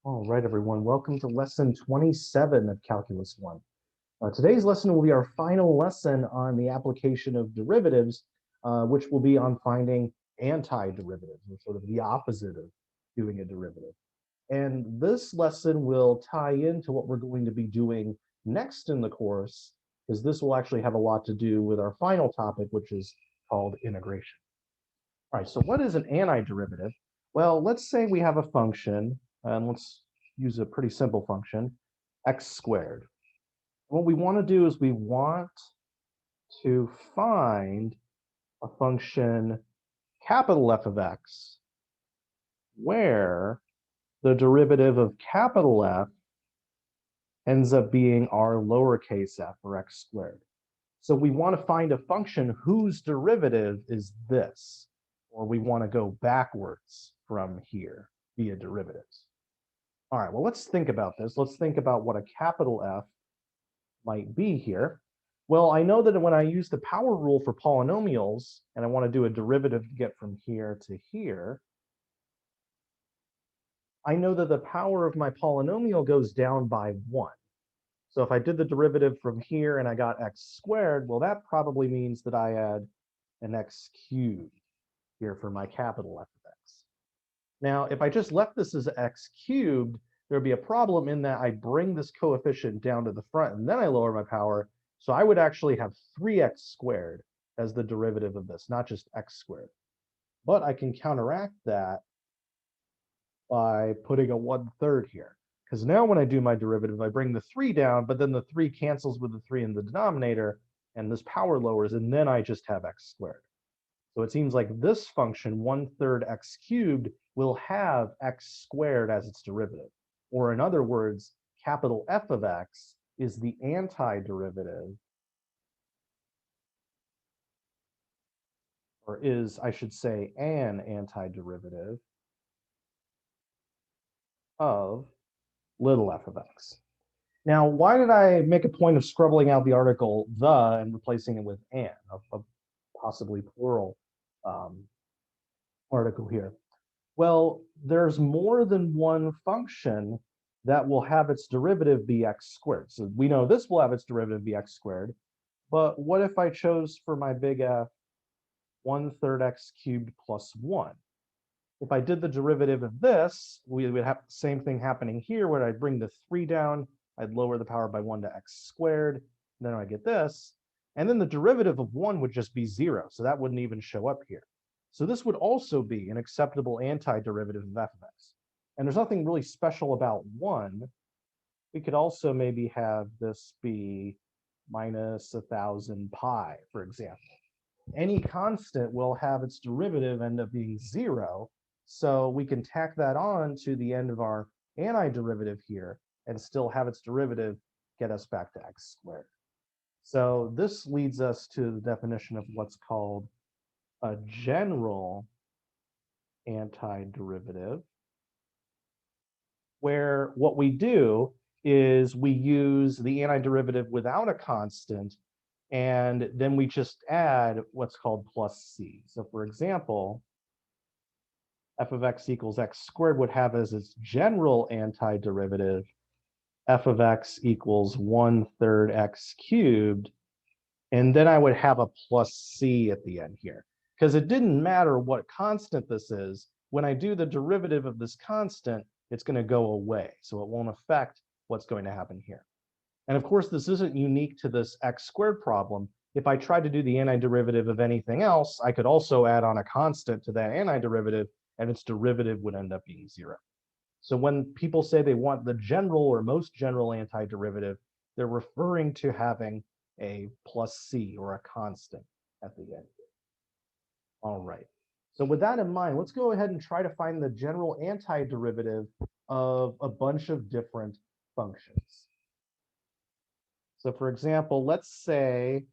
All right, everyone. Welcome to lesson 27 of Calculus 1. Today's lesson will be our final lesson on the application of derivatives, which will be on finding antiderivatives, or sort of the opposite of doing a derivative. And this lesson will tie into what we're going to be doing next in the course, because this will actually have a lot to do with our final topic, which is called integration. All right, so what is an antiderivative? Well, let's say we have a function, and let's use a pretty simple function, x squared. What we want to do is we want to find a function capital F of x, where the derivative of capital F ends up being our lowercase f, or x squared. So we want to find a function whose derivative is this, or we want to go backwards from here via derivatives. All right, well, let's think about this. Let's think about what a capital F might be here. Well, I know that when I use the power rule for polynomials, and I want to do a derivative to get from here to here, I know that the power of my polynomial goes down by 1. So if I did the derivative from here and I got x squared, well, that probably means that I add an x cubed here for my capital F of x. Now, if I just left this as x cubed, there'd be a problem in that I bring this coefficient down to the front and then I lower my power. So I would actually have 3x squared as the derivative of this, not just x squared. But I can counteract that by putting a 1/3 here. Because now when I do my derivative, I bring the 3 down, but then the 3 cancels with the 3 in the denominator, and this power lowers, and then I just have x squared. So it seems like this function, 1/3 x cubed, will have x squared as its derivative. Or in other words, capital F of x is the antiderivative, or is, I should say, an antiderivative of little f of x. Now, why did I make a point of scribbling out the article the and replacing it with an, a possibly plural article here? Well, there's more than one function that will have its derivative be x squared. So we know this will have its derivative be x squared, but what if I chose for my big F 1/3 x cubed plus 1? If I did the derivative of this, we would have the same thing happening here, where I'd bring the 3 down, I'd lower the power by 1 to x squared, and then I get this, and then the derivative of 1 would just be 0, so that wouldn't even show up here. So this would also be an acceptable antiderivative of f of x. And there's nothing really special about 1. We could also maybe have this be minus 1,000 pi, for example. Any constant will have its derivative end up being 0, so we can tack that on to the end of our antiderivative here and still have its derivative get us back to x squared. So this leads us to the definition of what's called a general antiderivative, where what we do is we use the antiderivative without a constant, and then we just add what's called plus c. So for example, f of x equals x squared would have as its general antiderivative f of x equals 1/3 x cubed, and then I would have a plus c at the end here. Because it didn't matter what constant this is, when I do the derivative of this constant, it's going to go away, so it won't affect what's going to happen here. And of course, this isn't unique to this x squared problem. If I tried to do the antiderivative of anything else, I could also add on a constant to that antiderivative, and its derivative would end up being 0. So when people say they want the general or most general antiderivative, they're referring to having a plus c, or a constant, at the end. All right. So with that in mind, let's go ahead and try to find the general antiderivative of a bunch of different functions. So for example, let's say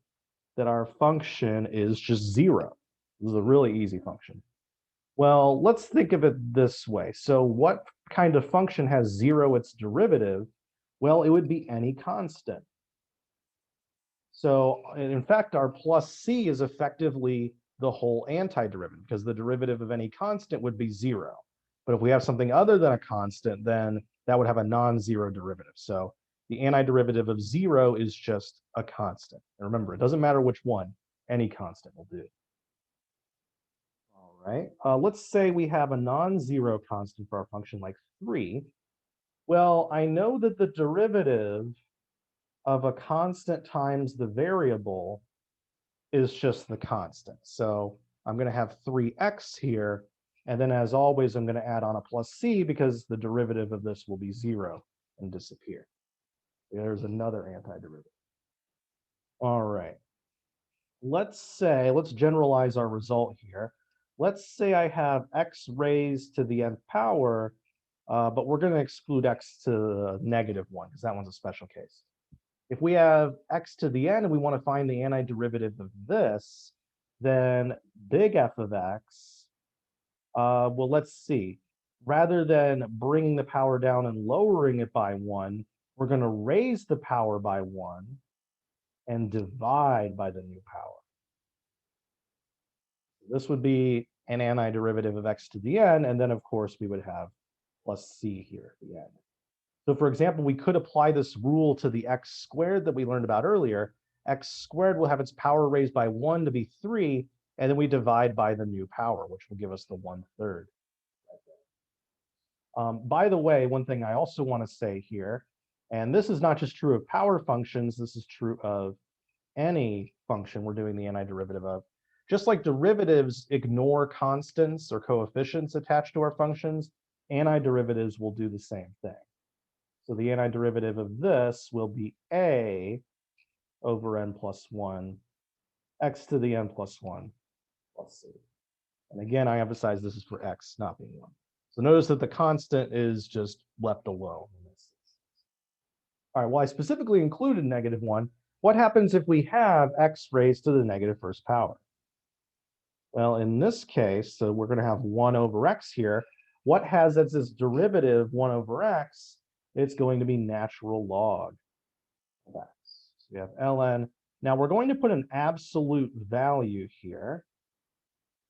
that our function is just 0. This is a really easy function. Well, let's think of it this way. So what kind of function has 0 its derivative? Well, it would be any constant. So in fact, our plus c is effectively the whole antiderivative, because the derivative of any constant would be 0. But if we have something other than a constant, then that would have a non-zero derivative. So the antiderivative of 0 is just a constant. And remember, it doesn't matter which one, any constant will do. All right, let's say we have a non-zero constant for our function like 3. Well, I know that the derivative of a constant times the variable is just the constant. So I'm going to have 3x here. And then as always, I'm going to add on a plus c because the derivative of this will be 0 and disappear. There's another antiderivative. All right. Let's generalize our result here. Let's say I have x raised to the nth power, but we're going to exclude x to the -1 because that one's a special case. If we have x to the n and we want to find the antiderivative of this, then big F of x, well, let's see. Rather than bringing the power down and lowering it by 1, we're going to raise the power by 1 and divide by the new power. This would be an antiderivative of x to the n, and then of course we would have plus c here at the end. So for example, we could apply this rule to the x squared that we learned about earlier. X squared will have its power raised by 1 to be 3, and then we divide by the new power, which will give us the 1/3. By the way, one thing I also want to say here, and this is not just true of power functions, this is true of any function we're doing the antiderivative of. Just like derivatives ignore constants or coefficients attached to our functions, antiderivatives will do the same thing. So the antiderivative of this will be a over n plus 1, x to the n plus 1 plus c. And again, I emphasize this is for x not being 1. So notice that the constant is just left alone. All right, well, I specifically included -1. What happens if we have x raised to the -1st power? Well, in this case, so we're going to have 1 over x here. What has as its derivative 1 over x? It's going to be natural log of x. So we have ln. Now we're going to put an absolute value here,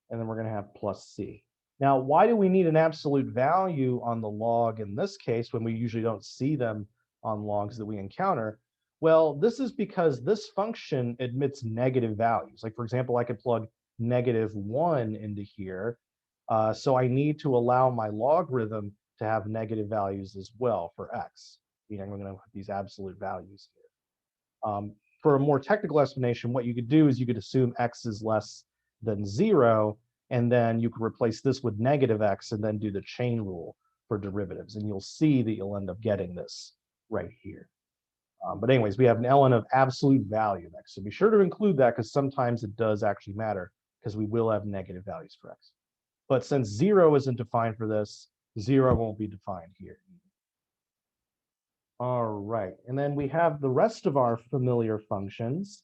and then we're going to have plus c. Now, why do we need an absolute value on the log in this case when we usually don't see them on logs that we encounter? Well, this is because this function admits negative values. Like, for example, I could plug -1 into here. So I need to allow my logarithm to have negative values as well for x. Meaning I'm going to put these absolute values here. For a more technical explanation, what you could do is you could assume x is less than 0, and then you could replace this with -x and then do the chain rule for derivatives. And you'll see that you'll end up getting this right here. But anyways, we have an ln of absolute value of x. So be sure to include that because sometimes it does actually matter because we will have negative values for x. But since 0 isn't defined for this, 0 won't be defined here. All right, and then we have the rest of our familiar functions.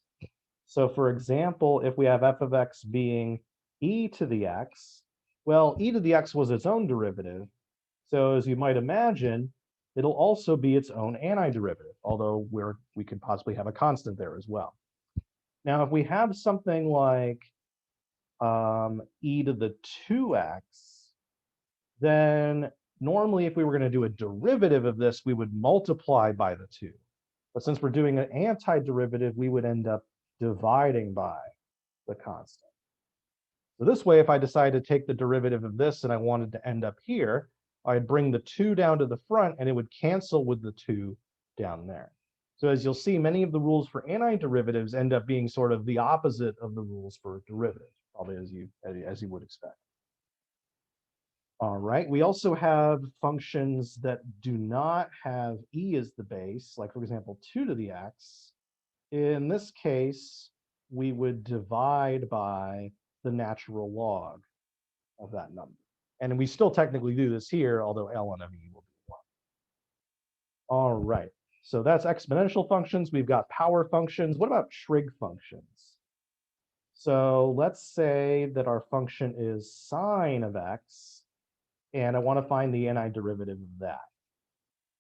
So for example, if we have f of x being e to the x, well, e to the x was its own derivative. So as you might imagine, it'll also be its own antiderivative, although we could possibly have a constant there as well. Now, if we have something like e to the 2x, then normally if we were going to do a derivative of this, we would multiply by the 2. But since we're doing an antiderivative, we would end up dividing by the constant. So this way, if I decided to take the derivative of this and I wanted to end up here, I'd bring the 2 down to the front and it would cancel with the 2 down there. So as you'll see, many of the rules for antiderivatives end up being sort of the opposite of the rules for derivatives, probably as you would expect. All right, we also have functions that do not have e as the base, like for example, 2 to the x. In this case, we would divide by the natural log of that number. And we still technically do this here, although ln of e will be 1. All right, so that's exponential functions. We've got power functions. What about trig functions? So let's say that our function is sine of x, and I want to find the antiderivative of that.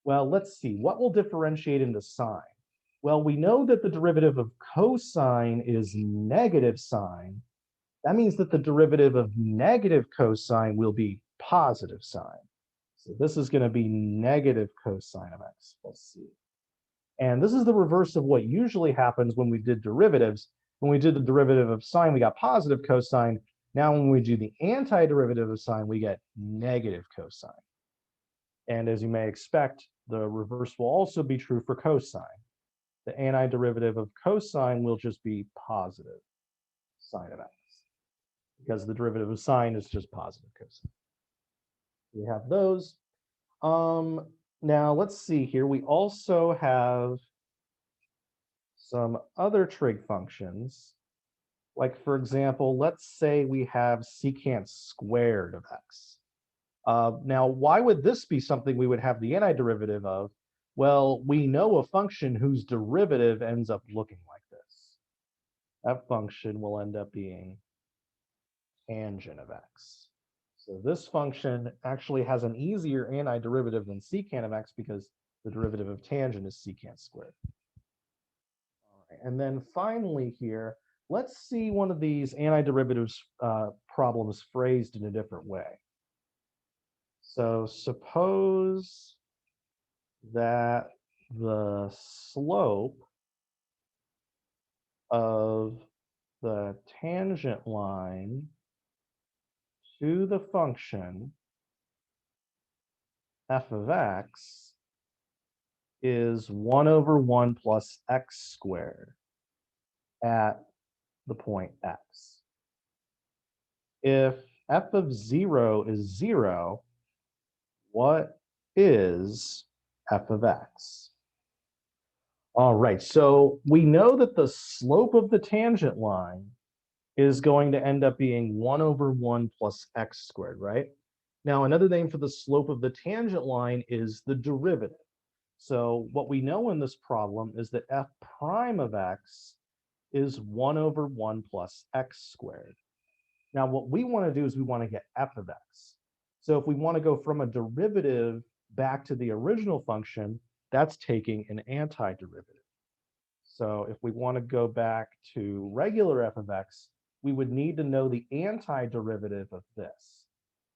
Well, let's see. What will differentiate into sine? Well, we know that the derivative of cosine is negative sine. That means that the derivative of negative cosine will be positive sine. So this is going to be negative cosine of x plus c. And this is the reverse of what usually happens when we did derivatives. When we did the derivative of sine, we got positive cosine. Now when we do the antiderivative of sine, we get negative cosine. And as you may expect, the reverse will also be true for cosine. The antiderivative of cosine will just be positive sine of x, because the derivative of sine is just positive cosine. We have those. Now let's see here. We also have some other trig functions. Like for example, let's say we have secant squared of x. Now, why would this be something we would have the antiderivative of? Well, we know a function whose derivative ends up looking like this. That function will end up being tangent of x. So this function actually has an easier antiderivative than secant of x because the derivative of tangent is secant squared. All right, and then finally here, let's see one of these antiderivatives problems phrased in a different way. So suppose that the slope of the tangent line to the function f of x is 1 over 1 plus x squared at the point x. If f of 0 is 0, what is f of x? All right, so we know that the slope of the tangent line is going to end up being 1 over 1 plus x squared, right? Now, another name for the slope of the tangent line is the derivative. So what we know in this problem is that f prime of x is 1 over 1 plus x squared. Now, what we want to do is we want to get f of x. So if we want to go from a derivative back to the original function, that's taking an antiderivative. So if we want to go back to regular f of x, we would need to know the antiderivative of this.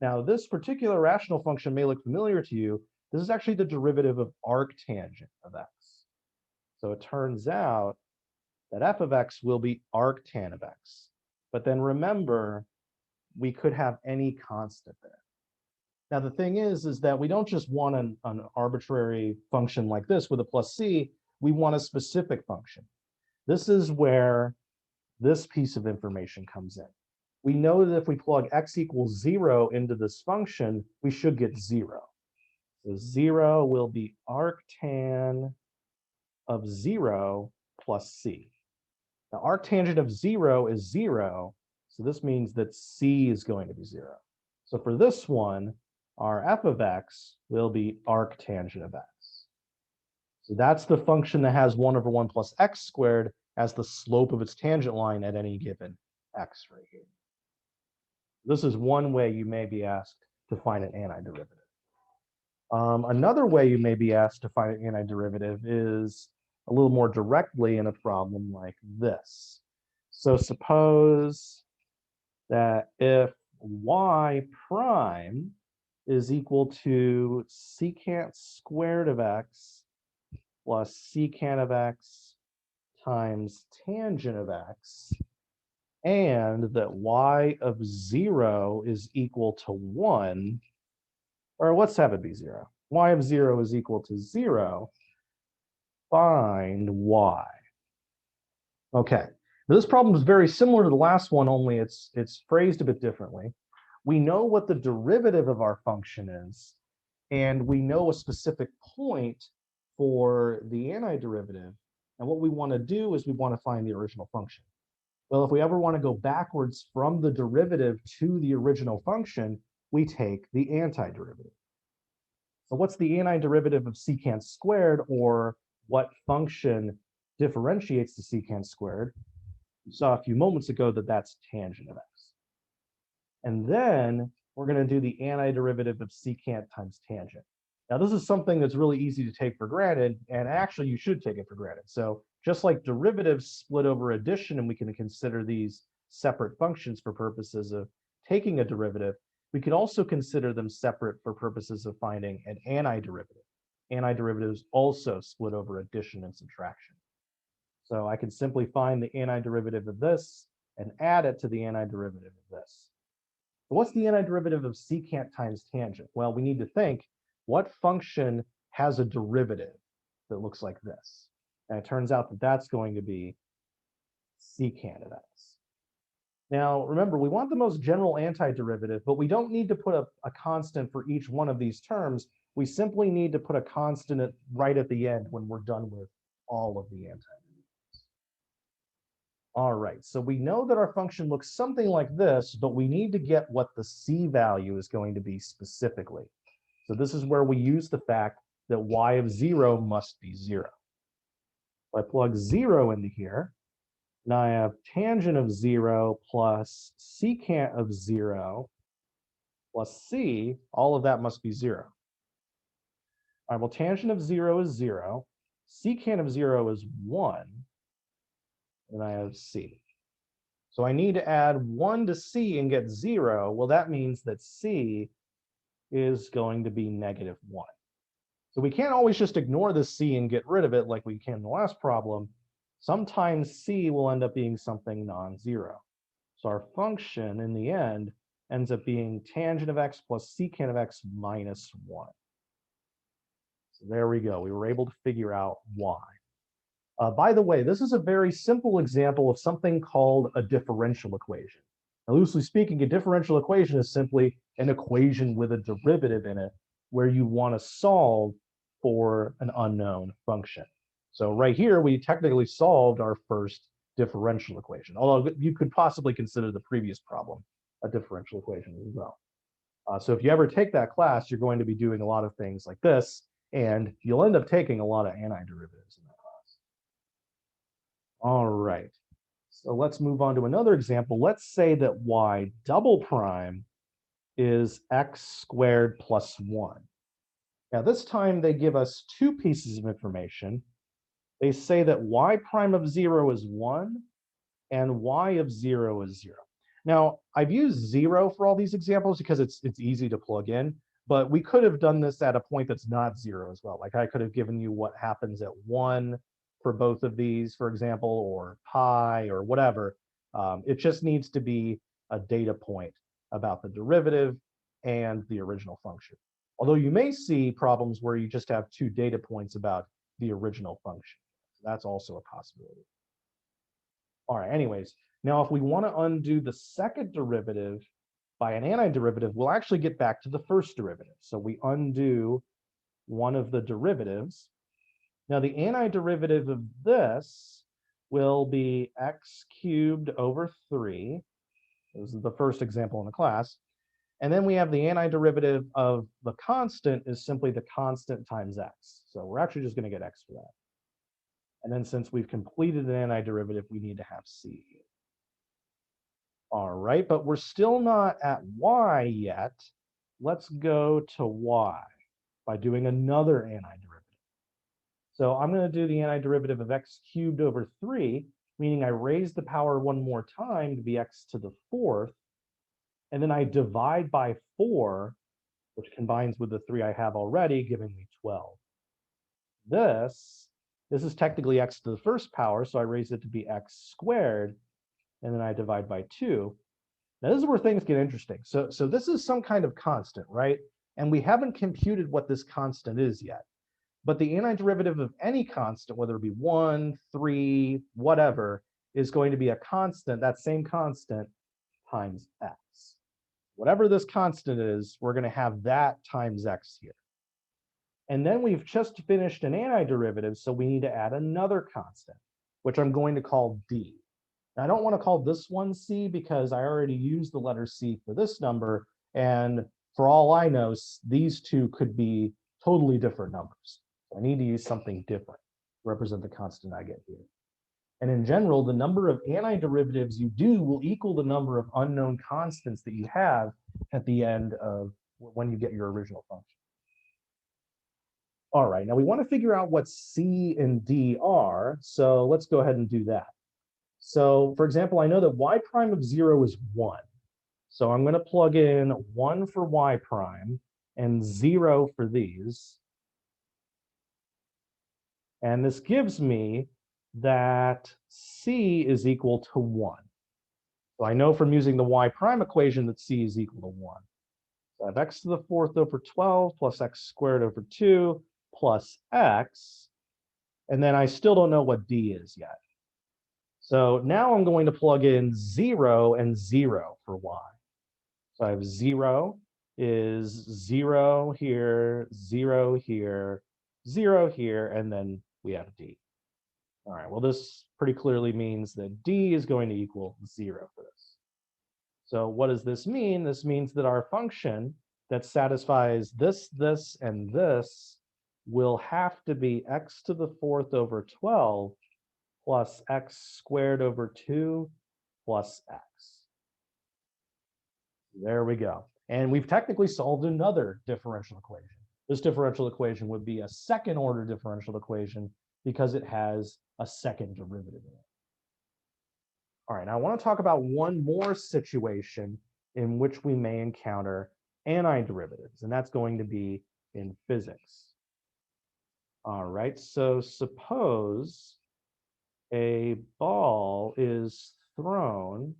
Now, this particular rational function may look familiar to you. This is actually the derivative of arctangent of x. So it turns out that f of x will be arctan of x. But then remember, we could have any constant there. Now, the thing is that we don't just want an arbitrary function like this with a plus c. We want a specific function. This is where this piece of information comes in. We know that if we plug x equals 0 into this function, we should get 0. So 0 will be arctan of 0 plus c. Now, arctangent of 0 is 0, so this means that c is going to be 0. So for this one, our f of x will be arctangent of x. So that's the function that has 1 over 1 plus x squared as the slope of its tangent line at any given x right here. This is one way you may be asked to find an antiderivative. Another way you may be asked to find an antiderivative is a little more directly in a problem like this. So suppose that if y prime is equal to secant squared of x plus secant of x times tangent of x, and that y of 0 is equal to 1, or let's have it be 0. Y of 0 is equal to 0, find y. Okay, now this problem is very similar to the last one, only it's phrased a bit differently. We know what the derivative of our function is, and we know a specific point for the antiderivative. And what we want to do is we want to find the original function. Well, if we ever want to go backwards from the derivative to the original function, we take the antiderivative. So what's the antiderivative of secant squared, or what function differentiates the secant squared? You saw a few moments ago that that's tangent of x. And then we're going to do the antiderivative of secant times tangent. Now, this is something that's really easy to take for granted, and actually you should take it for granted. So just like derivatives split over addition, and we can consider these separate functions for purposes of taking a derivative, We could also consider them separate for purposes of finding an antiderivative. Antiderivatives also split over addition and subtraction. So I can simply find the antiderivative of this and add it to the antiderivative of this. So what's the antiderivative of secant times tangent? Well, we need to think, what function has a derivative that looks like this? And it turns out that that's going to be secant of x. Now, remember, we want the most general antiderivative, but we don't need to put a constant for each one of these terms. We simply need to put a constant right at the end when we're done with all of the antiderivatives. All right, so we know that our function looks something like this, but we need to get what the c value is going to be specifically. So this is where we use the fact that y of 0 must be 0. So I plug 0 into here. Now I have tangent of 0 plus secant of 0 plus c. All of that must be 0. All right, well, tangent of 0 is 0. Secant of 0 is 1. And I have c. So I need to add 1 to c and get 0. Well, that means that c is going to be negative 1. So we can't always just ignore the c and get rid of it like we can in the last problem. Sometimes c will end up being something non-zero. So our function in the end ends up being tangent of x plus secant of x minus 1. So there we go. We were able to figure out y. By the way, this is a very simple example of something called a differential equation. Now, loosely speaking, a differential equation is simply an equation with a derivative in it where you want to solve for an unknown function. So right here, we technically solved our first differential equation, although you could possibly consider the previous problem a differential equation as well. So if you ever take that class, you're going to be doing a lot of things like this, and you'll end up taking a lot of antiderivatives in that class. All right, so let's move on to another example. Let's say that y double prime is x squared plus 1. Now this time they give us two pieces of information. They say that y prime of 0 is 1 and y of 0 is 0. Now, I've used 0 for all these examples because it's easy to plug in, but we could have done this at a point that's not 0 as well. Like I could have given you what happens at 1 for both of these, for example, or pi or whatever. It just needs to be a data point about the derivative and the original function. Although you may see problems where you just have two data points about the original function. That's also a possibility. All right, anyways, now if we want to undo the second derivative by an antiderivative, we'll actually get back to the first derivative. So we undo one of the derivatives. Now the antiderivative of this will be x cubed over 3. This is the first example in the class. And then we have the antiderivative of the constant is simply the constant times x. So we're actually just going to get x for that. And then since we've completed an antiderivative, we need to have c. All right, but we're still not at y yet. Let's go to y by doing another antiderivative. So I'm going to do the antiderivative of x cubed over 3, meaning I raise the power one more time to be x to the 4th. And then I divide by 4, which combines with the 3 I have already, giving me 12. This is technically x to the first power, so I raise it to be x squared, and then I divide by 2. Now this is where things get interesting. So this is some kind of constant, right? And we haven't computed what this constant is yet. But the antiderivative of any constant, whether it be 1, 3, whatever, is going to be a constant, that same constant, times x. Whatever this constant is, we're going to have that times x here. And then we've just finished an antiderivative, so we need to add another constant, which I'm going to call d. Now, I don't want to call this one c because I already used the letter c for this number, and for all I know, these two could be totally different numbers. So I need to use something different to represent the constant I get here. And in general, the number of antiderivatives you do will equal the number of unknown constants that you have at the end of when you get your original function. All right, now we want to figure out what c and d are, so let's go ahead and do that. So, for example, I know that y prime of 0 is 1. So I'm going to plug in 1 for y prime and 0 for these. And this gives me that c is equal to 1. So I know from using the y prime equation that c is equal to 1. So I have x to the 4th over 12 plus x squared over 2 plus x. And then I still don't know what d is yet. So now I'm going to plug in 0 and 0 for y. So I have 0 is 0 here, 0 here, 0 here, and then we have d. All right, well, this pretty clearly means that d is going to equal 0 for this. So what does this mean? This means that our function that satisfies this, and this will have to be x to the 4th over 12 plus x squared over 2 plus x. There we go. And we've technically solved another differential equation. This differential equation would be a second order differential equation because it has a second derivative in it. All right, now I want to talk about one more situation in which we may encounter antiderivatives, and that's going to be in physics. All right, so suppose a ball is thrown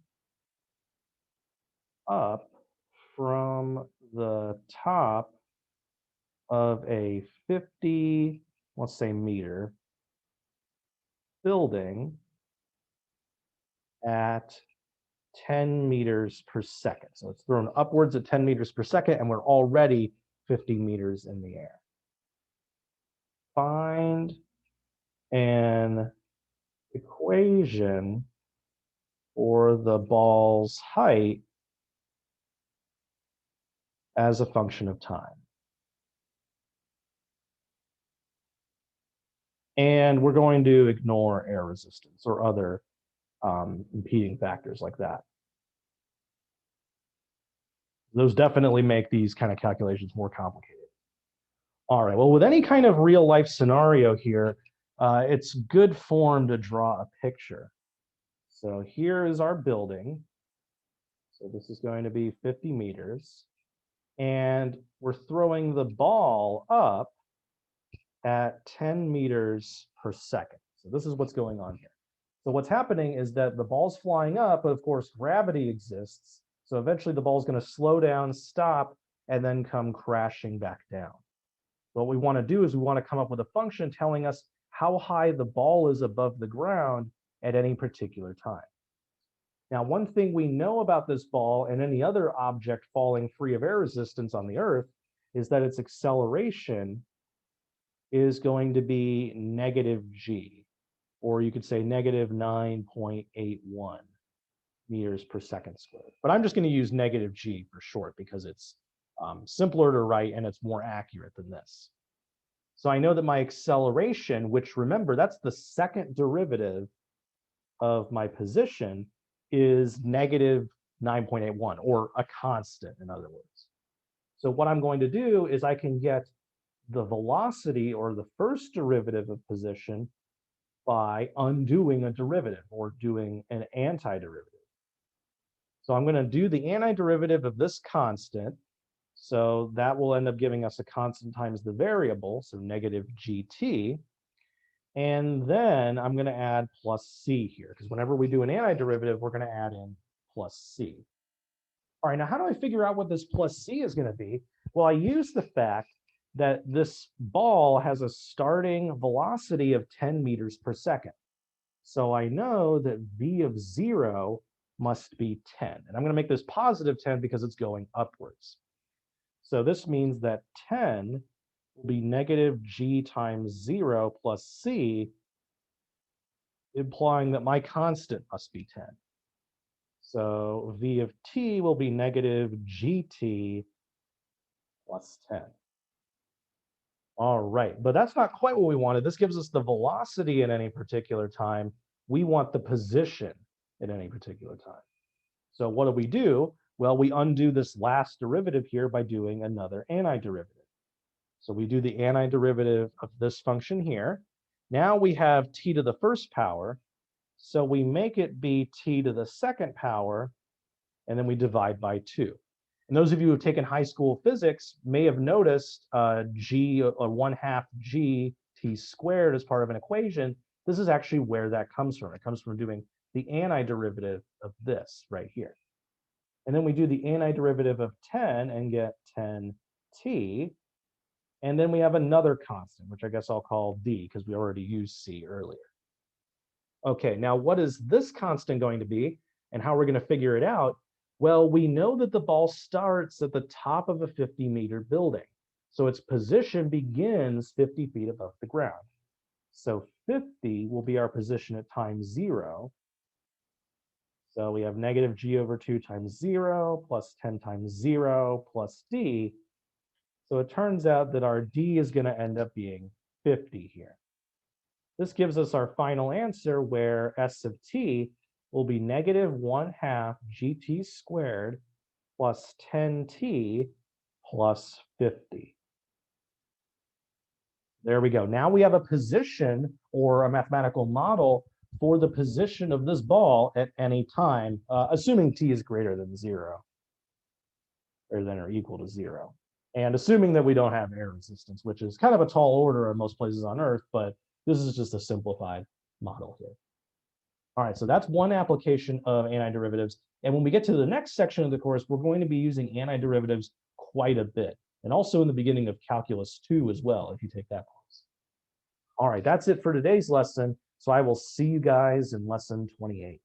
up from the top of a 50, let's say meter building at 10 meters per second. So it's thrown upwards at 10 meters per second, and we're already 50 meters in the air. Find an equation for the ball's height as a function of time. And we're going to ignore air resistance or other impeding factors like that. Those definitely make these kind of calculations more complicated. All right, well, with any kind of real life scenario here, it's good form to draw a picture. So here is our building. So this is going to be 50 meters. And we're throwing the ball up at 10 meters per second. So this is what's going on here. So what's happening is that the ball's flying up, but of course gravity exists. So eventually the ball's going to slow down, stop, and then come crashing back down. What we want to do is we want to come up with a function telling us how high the ball is above the ground at any particular time. Now, one thing we know about this ball and any other object falling free of air resistance on the Earth is that its acceleration is going to be negative g, or you could say negative 9.81 meters per second squared. But I'm just going to use negative g for short because it's simpler to write and it's more accurate than this. So I know that my acceleration, which remember, that's the second derivative of my position, is negative 9.81, or a constant, in other words. So what I'm going to do is I can get the velocity, or the first derivative of position, by undoing a derivative, or doing an antiderivative. So I'm going to do the antiderivative of this constant. So that will end up giving us a constant times the variable, so negative gt. And then I'm going to add plus c here, because whenever we do an antiderivative, we're going to add in plus c. All right, now how do I figure out what this plus c is going to be? Well, I use the fact that this ball has a starting velocity of 10 meters per second. So I know that v of 0 must be 10. And I'm going to make this positive 10 because it's going upwards. So this means that 10 will be negative g times 0 plus c, implying that my constant must be 10. So v of t will be negative gt plus 10. All right, but that's not quite what we wanted. This gives us the velocity at any particular time. We want the position at any particular time. So what do? Well, we undo this last derivative here by doing another antiderivative. So we do the antiderivative of this function here. Now we have t to the first power. So we make it be t to the second power and then we divide by 2. And those of you who have taken high school physics may have noticed g, 1/2 g t squared as part of an equation. This is actually where that comes from. It comes from doing the antiderivative of this right here. And then we do the antiderivative of 10 and get 10t. And then we have another constant, which I guess I'll call d because we already used c earlier. Okay, now what is this constant going to be and how we're going to figure it out? Well, we know that the ball starts at the top of a 50-meter building. So its position begins 50 feet above the ground. So 50 will be our position at time 0. So we have negative g over 2 times 0 plus 10 times 0 plus d. So it turns out that our d is going to end up being 50 here. This gives us our final answer where s of t will be negative 1/2 gt squared plus 10t plus 50. There we go. Now we have a position or a mathematical model for the position of this ball at any time, assuming t is greater than 0, greater than or equal to 0. And assuming that we don't have air resistance, which is kind of a tall order in most places on Earth, but this is just a simplified model here. All right, so that's one application of antiderivatives. And when we get to the next section of the course, we're going to be using antiderivatives quite a bit, and also in the beginning of Calculus 2 as well, if you take that course. All right, that's it for today's lesson. So I will see you guys in lesson 28.